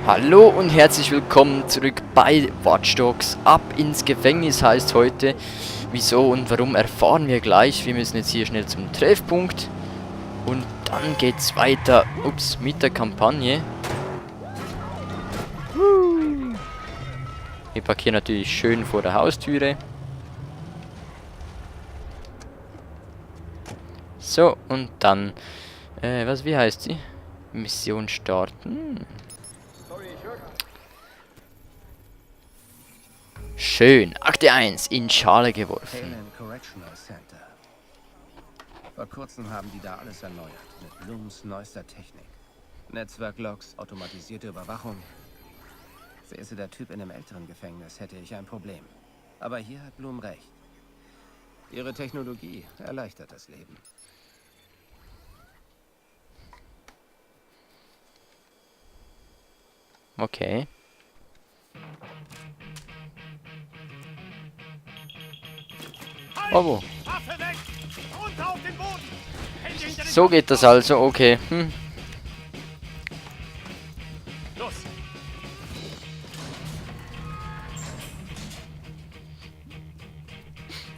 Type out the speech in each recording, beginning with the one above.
Hallo und herzlich willkommen zurück bei Watch Dogs. Ab ins Gefängnis heißt heute. Wieso und warum erfahren wir gleich. Wir müssen jetzt hier schnell zum Treffpunkt. Und dann geht's weiter. Ups, mit der Kampagne. Wir parkieren natürlich schön vor der Haustüre. So, und dann, wie heißt sie? Mission starten. Schön, Akte 1 in Schale geworfen. Payland Correctional Center. Vor kurzem haben die da alles erneuert, mit Blooms neuester Technik. Netzwerklogs, automatisierte Überwachung. Säße der Typ in einem älteren Gefängnis, hätte ich ein Problem. Aber hier hat Bloom recht. Ihre Technologie erleichtert das Leben. Okay. Oh, so geht das also, okay.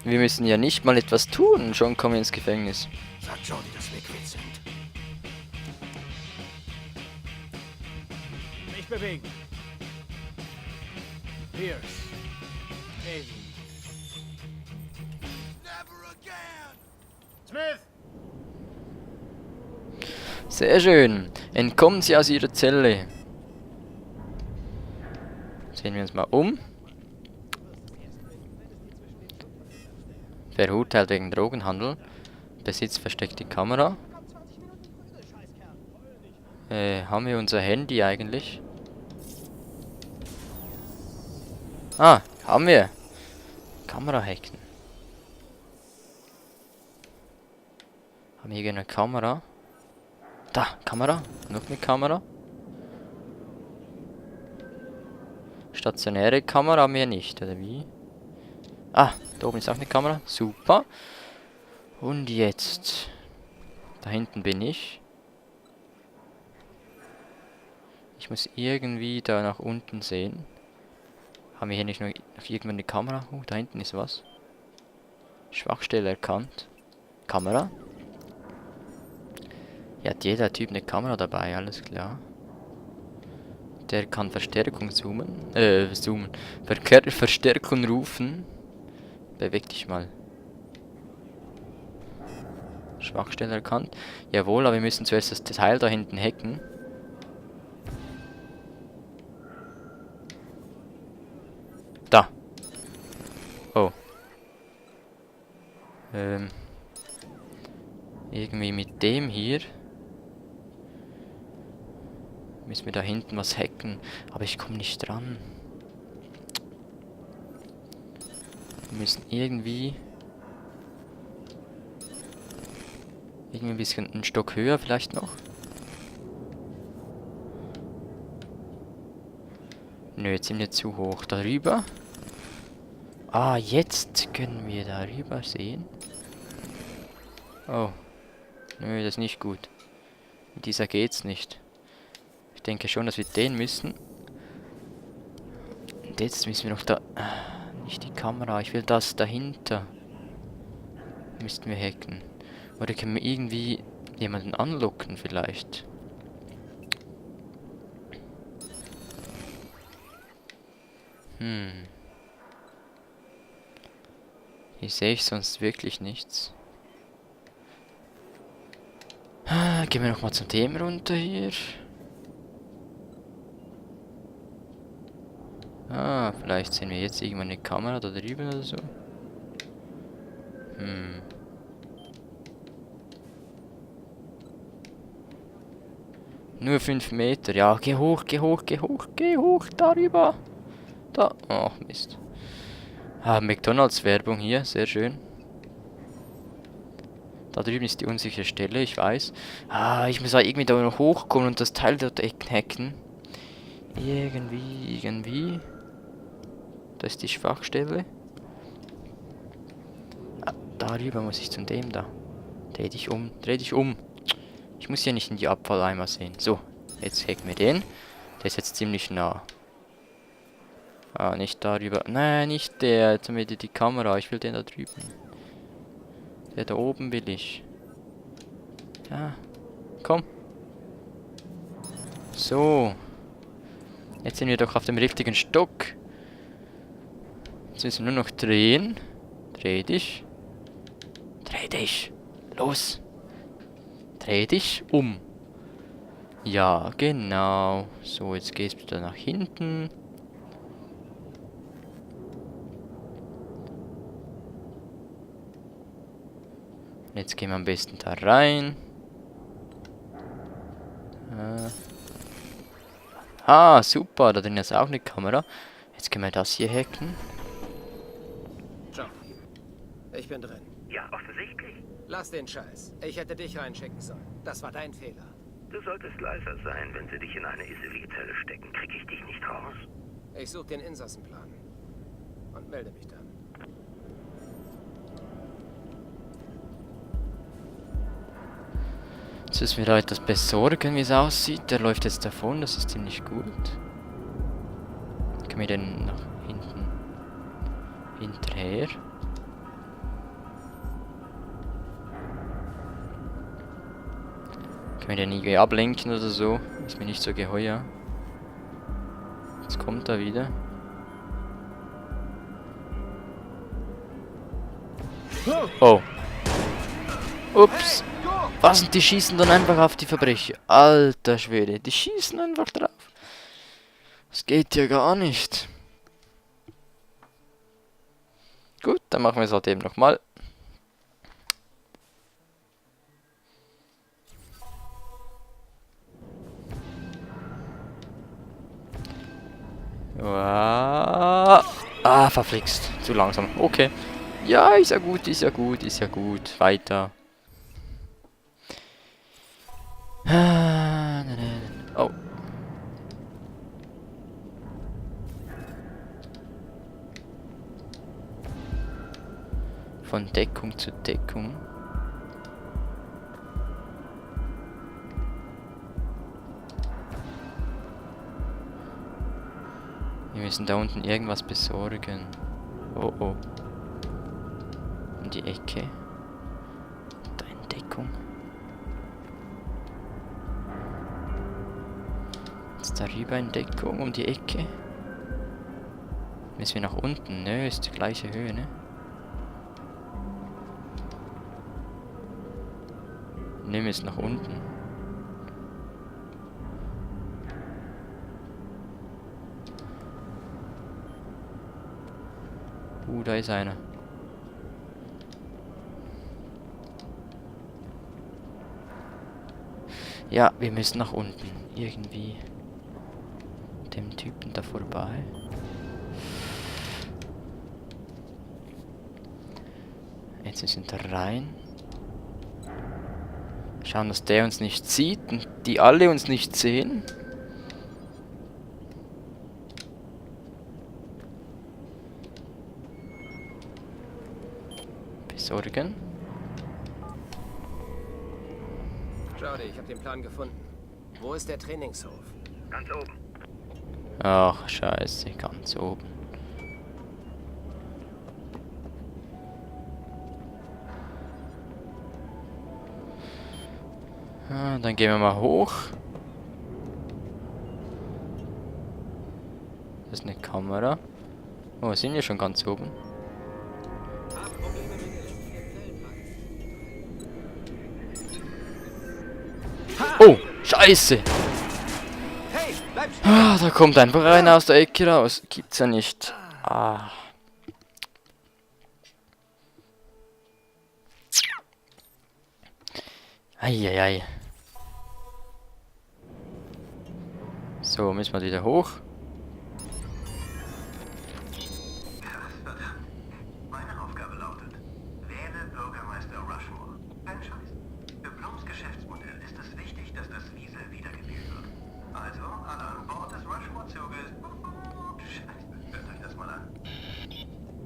Wir müssen ja nicht mal etwas tun, schon kommen wir ins Gefängnis. Sag Jody, dass wir quitt sind. Nicht bewegen. Pierce. Haley. Never again. Smith. Sehr schön. Entkommen Sie aus Ihrer Zelle. Sehen wir uns mal um. Verurteilt wegen Drogenhandel. Besitzt versteckte Kamera. Haben wir unser Handy eigentlich? Ah, haben wir. Kamera hacken. Haben wir hier eine Kamera? Da, Kamera. Noch eine Kamera. Stationäre Kamera haben wir nicht, oder wie? Ah, da oben ist auch eine Kamera. Super. Und jetzt. Da hinten bin ich. Ich muss irgendwie da nach unten sehen. Haben wir hier nicht noch irgendwann eine Kamera? Da hinten ist was. Schwachstelle erkannt. Kamera. Hier hat jeder Typ eine Kamera dabei, alles klar. Der kann Verstärkung zoomen. Verstärkung rufen. Beweg dich mal. Schwachstelle erkannt. Jawohl, aber wir müssen zuerst das Teil da hinten hacken. Da. Oh. Irgendwie mit dem hier. Müssen wir da hinten was hacken. Aber ich komme nicht dran. Wir müssen irgendwie ein bisschen einen Stock höher vielleicht noch. Nö, jetzt sind wir zu hoch. Darüber. Ah, jetzt können wir darüber sehen. Oh. Nö, das ist nicht gut. Mit dieser geht's nicht. Ich denke schon, dass wir den müssen. Und jetzt müssen wir noch da... Nicht die Kamera, ich will das dahinter. Müssten wir hacken. Oder können wir irgendwie jemanden anlocken vielleicht? Hier sehe ich sonst wirklich nichts. Gehen wir nochmal zum Thema runter hier. Ah, vielleicht sehen wir jetzt irgendwann eine Kamera da drüben oder so. Nur 5 Meter. Ja, geh hoch, geh hoch, geh hoch, geh hoch, darüber. Da. Oh, Mist. Ah, McDonalds-Werbung hier, sehr schön. Da drüben ist die unsichere Stelle, ich weiß. Ah, ich muss da irgendwie da noch hochkommen und das Teil dort hacken. Irgendwie. Da ist die Schwachstelle. Ah, darüber muss ich zu dem da. Dreh dich um, dreh dich um. Ich muss hier nicht in die Abfalleimer sehen. So, jetzt hacken wir den. Der ist jetzt ziemlich nah. Ah, nicht darüber. Nein, nicht der. Jetzt haben wir die Kamera. Ich will den da drüben. Der da oben will ich. Ja. Komm. So. Jetzt sind wir doch auf dem richtigen Stock. Jetzt müssen wir nur noch drehen. Dreh dich. Dreh dich. Los. Dreh dich um. Ja, genau. So, jetzt gehst du da nach hinten. Jetzt gehen wir am besten da rein. Ah, super. Da drin ist auch eine Kamera. Jetzt können wir das hier hacken. John, ich bin drin. Ja, offensichtlich. Lass den Scheiß. Ich hätte dich reinschicken sollen. Das war dein Fehler. Du solltest leiser sein, wenn sie dich in eine Isolierzelle stecken. Krieg ich dich nicht raus? Ich suche den Insassenplan. Und melde mich dann. Jetzt müssen wir da etwas besorgen, wie es aussieht. Der läuft jetzt davon, das ist ziemlich gut. Können wir den nach hinten hinterher? Können wir den irgendwie ablenken oder so? Ist mir nicht so geheuer. Jetzt kommt er wieder. Oh. Ups. Was? Und die schießen dann einfach auf die Verbrecher. Alter Schwede, die schießen einfach drauf. Das geht ja gar nicht. Gut, dann machen wir es halt eben nochmal. Ah, verflixt. Zu langsam. Okay. Ja, ist ja gut, ist ja gut, ist ja gut. Weiter. Oh. Von Deckung zu Deckung. Wir müssen da unten irgendwas besorgen. Oh oh. Um die Ecke. Da in Deckung. Jetzt darüber in Deckung um die Ecke. Müssen wir nach unten? Nö, ist die gleiche Höhe, ne? Ne, wir müssen nach unten. Da ist einer. Ja, wir müssen nach unten. Irgendwie dem Typen da vorbei. Jetzt müssen wir da rein. Schauen, dass der uns nicht sieht und die alle uns nicht sehen. Besorgen. Jody, ich habe den Plan gefunden. Wo ist der Trainingshof? Ganz oben. Ach, scheiße, ganz oben. Ah, dann gehen wir mal hoch. Das ist eine Kamera. Oh, sind wir schon ganz oben? Oh, scheiße! Hey, bleib stehen! Ah, da kommt einfach einer aus der Ecke raus. Gibt's ja nicht. Ah. Eieiei. So, müssen wir wieder hoch. Meine Aufgabe lautet, wähle Bürgermeister Rushmore. Kein Scheiß. Für Blums Geschäftsmodell ist es wichtig, dass das Wiesel wiedergewählt wird. Also, alle an Bord des Rushmore-Zuges. Scheiße, hört euch das mal an.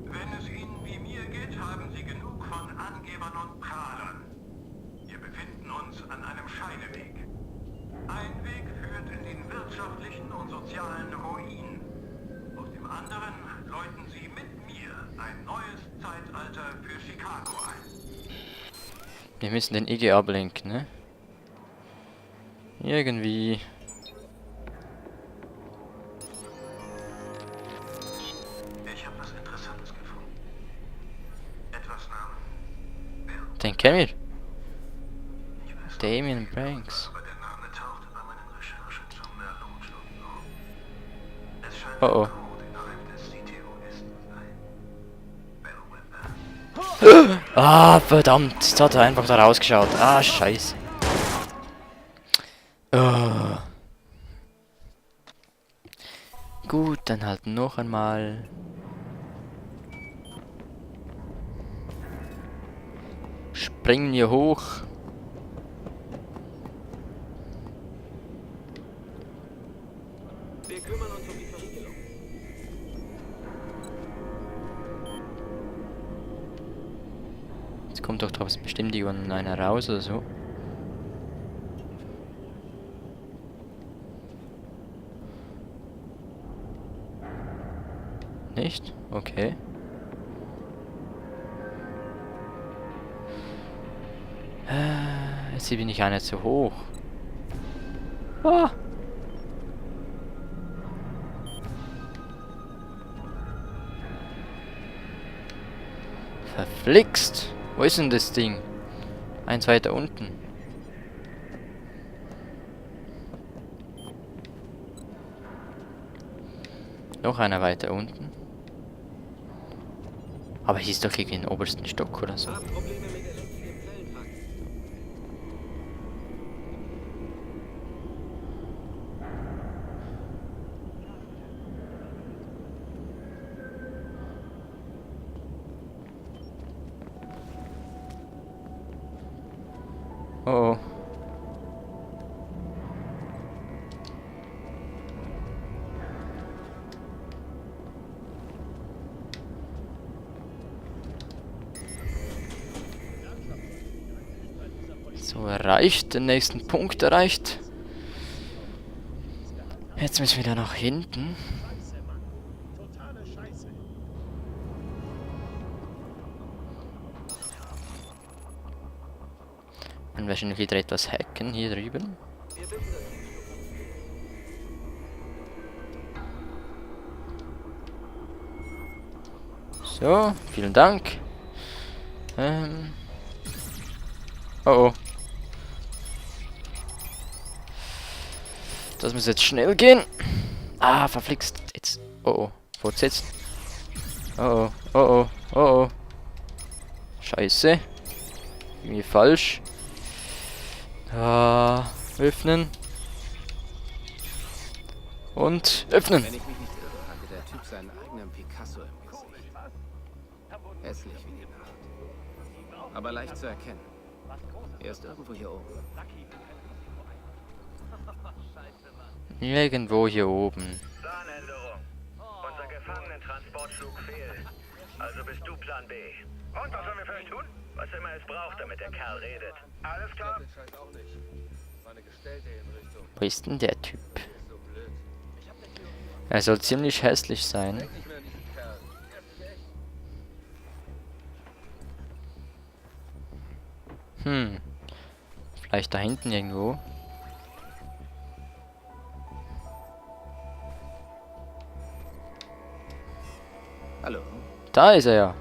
Wenn es Ihnen wie mir geht, haben Sie genug von Angebern und Prahlern. Wir befinden uns an einem Scheideweg. Ein Weg führt in den Wirtschaft. wirtschaftlichen und sozialen Ruin. Aus dem anderen läuten sie mit mir ein neues Zeitalter für Chicago ein. Wir müssen den Iggy ablenken, ne? Irgendwie. Ich habe was Interessantes gefunden. Etwas namens Den kennen wir. Ich weiß noch Damien nicht, Branks. aber der Name tauchte bei meinen Recherchen zum Merlot-Stunden auf. Es scheint Oh oh. ein Code innerhalb des CTOS zu sein. Bellwether. Ah, verdammt. Jetzt hat er einfach da rausgeschaut. Ah, scheiße. Oh. Gut, dann halt noch einmal. Springen wir hoch. Wir kümmern uns um die Verriegelung. Jetzt kommt doch da bestimmt irgendwann einer raus oder so. Nicht? Okay. Jetzt bin ich einer zu hoch. Ah. Verflixt. Wo ist denn das Ding? Eins weiter unten. Noch einer weiter unten. Aber hier ist doch irgendwie ein obersten Stock oder so. Haben Probleme mit elektrischen Zellentrakt. Oh oh. So, erreicht, den nächsten Punkt erreicht. Jetzt müssen wir wieder nach hinten. Und wahrscheinlich wieder etwas hacken hier drüben. Wir wissen das. So, vielen Dank. Oh oh. Das muss jetzt schnell gehen. Ah, verflixt. Jetzt. Oh oh. Fortsetzt. Oh oh. Oh oh. Oh oh. Scheiße. Irgendwie falsch. Öffnen. Und öffnen. Wenn ich mich nicht irre, hatte der Typ seinen eigenen Picasso im Gesicht. Hässlich wie die Nacht. Aber leicht zu erkennen. Er ist irgendwo hier oben. Irgendwo hier oben. Planänderung. Unser Gefangenentransportflug fehlt. Also bist du Plan B. Und was sollen wir für euch tun? Was immer es braucht, damit der Kerl redet. Alles klar? Wo ist denn der Typ? Er soll ziemlich hässlich sein. Vielleicht da hinten irgendwo. Hallo. Da ist er ja.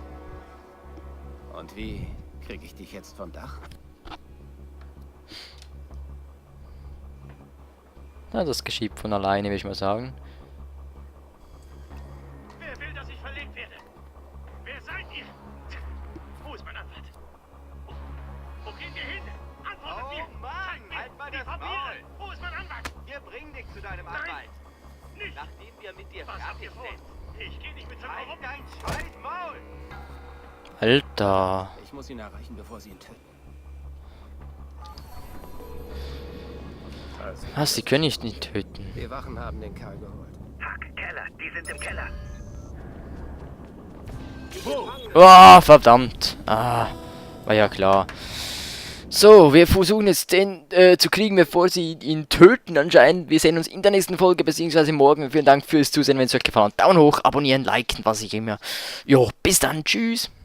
Und wie kriege ich dich jetzt vom Dach? Na, das geschieht von alleine, würde ich mal sagen. Wer will, dass ich verlegt werde? Wer seid ihr? Wo ist mein Anwalt? Wo gehen wir hin? Antwortet mir! Oh Mann, Zeigt mir halt mal die das Papiere! Maul! Wo ist mein Anwalt? Wir bringen dich zu deinem Nein. Anwalt. Nicht! Nachdem wir mit dir Was habt ihr fertig vor? sind. Ich gehe nicht mit so Halt rum. dein scheiß Maul! Alter. Ich muss ihn erreichen, bevor sie ihn töten. Was, die können ich nicht töten. Die Wachen haben den Kerl geholt. Fuck, Keller. Die sind im Keller. Oh, verdammt. Ah, war ja klar. So, wir versuchen jetzt den zu kriegen, bevor sie ihn töten anscheinend. Wir sehen uns in der nächsten Folge, beziehungsweise morgen. Vielen Dank fürs Zusehen, wenn es euch gefallen hat. Daumen hoch, abonnieren, liken, was ich immer. Jo, bis dann, tschüss.